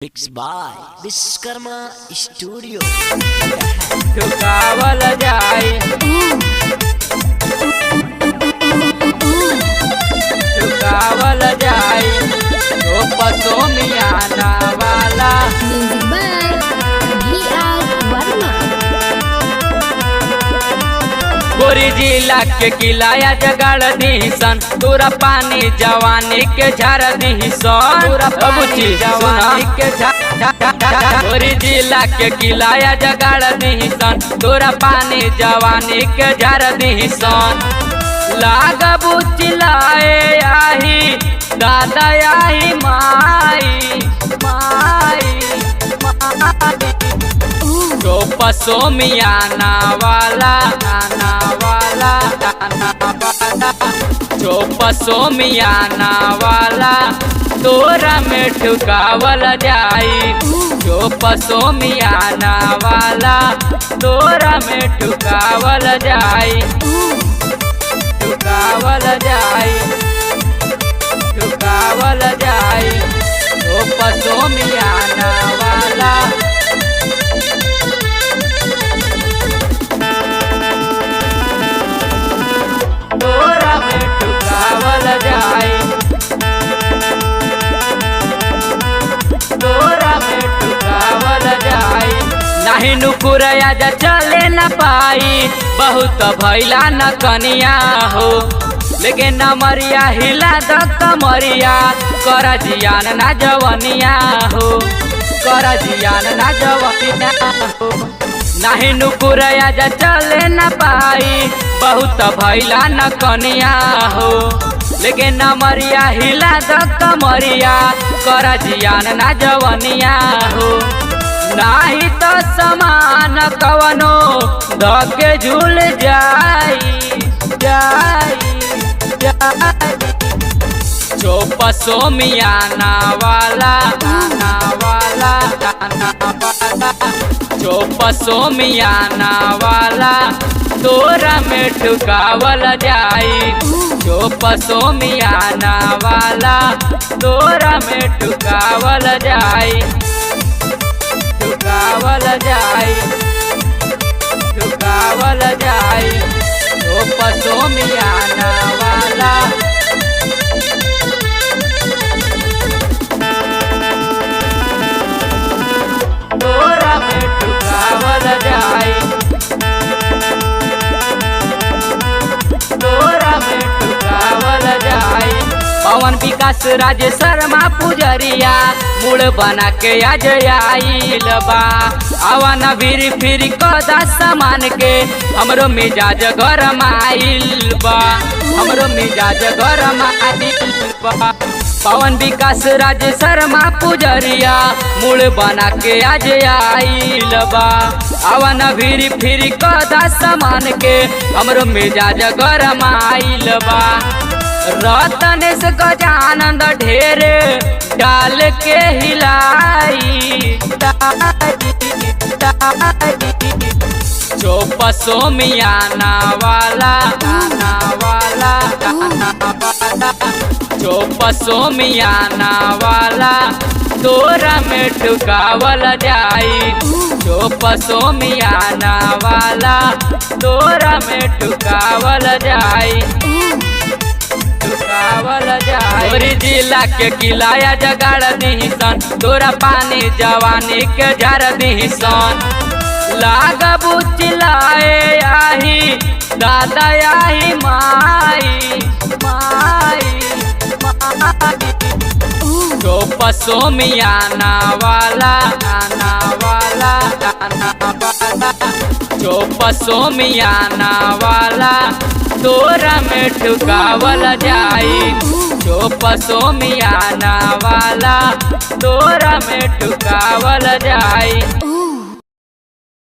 Mixed by Vishkarma Studio. झुकावल जाए झुकावल जाए तो पसो मियाना वाला Music by VR Varma. गोरी जिला के किलाया जगाड़ दी सन पूरा पानी जवानी के झार दी सन पूरा पानी जवानी के गोरी जिला के किलाया जगाड़ दी सन पूरा पानी जवानी के झार दी सन लागबू चिल्लाए आही दादा आही माई माई माई तो पसो मियाना वाला आना वाला आना वाला जो पसो मियाना वाला तोरा में ठुकावल जाई जो पसो मियाना वाला तोरा में ठुकावल जाई ठुकावल जाई ठुकावल जाई जो पसो मियाना वाला तोरा में ठुकावल जाए तोरा में ठुकावल जाए नहीं नुकुरया जा चले न पाई बहुत भैला न कनिया हो लेकिन न मरिया हिला द कमरिया कर जियान ना जवनिया हो कर जियान ना जवनिया हो नहीं नुकुरया जा चले न पाई बहुत भैला न कनिया हो लेकिन न मरिया हिला द कमरिया कर जियान ना जवनिया हो नहीं तो समान कवनो धके झूल जाई जाई जाई जो पसो मियाना वाला आना वाला आना वाला जो पसो मियाना वाला तोरा में ठुकावल जाई जो पसो मियाना वाला तोरा में ठुकावल जाई ठुकावल जाई ठुकावल जाई जो पसो मियाना वाला तोरा में ठुकावल जाए तोरा में ठुकावल जाए पवन विकास राज शर्मा पुजरिया मूड बना के आज आइल बा आवन फिर कदा सामान के हमरो मिजाज गरम आइल बा हमरो मिजाज गरम आइल बा पवन विकास राज शर्मा पुजरिया मूड बना के आज आइल बा आवन फिर कदा सामान के हमरो मिजाज गरम आइल बा रतन से गजानंद ढेरे डाल के हिलाई जो पसो मियाना वाला आना वाला आना वाला जो पसो मियाना वाला तोरा में ठुकावल जाई जो पसो मियाना वाला तोरा में ठुकावल जाई ठुकावल जाए गोरी जिला के किलाया जगाड़ दी सन तोरा पानी जवानी के झार दी सन लागबू चिल्लाए आही दादा आही माई माई माई जो पसो मियाना वाला आना वाला आना वाला जो पसो मियाना वाला तोरा में ठुकावल जाई जो पसो मियाना वाला तोरा में ठुकावल जाई।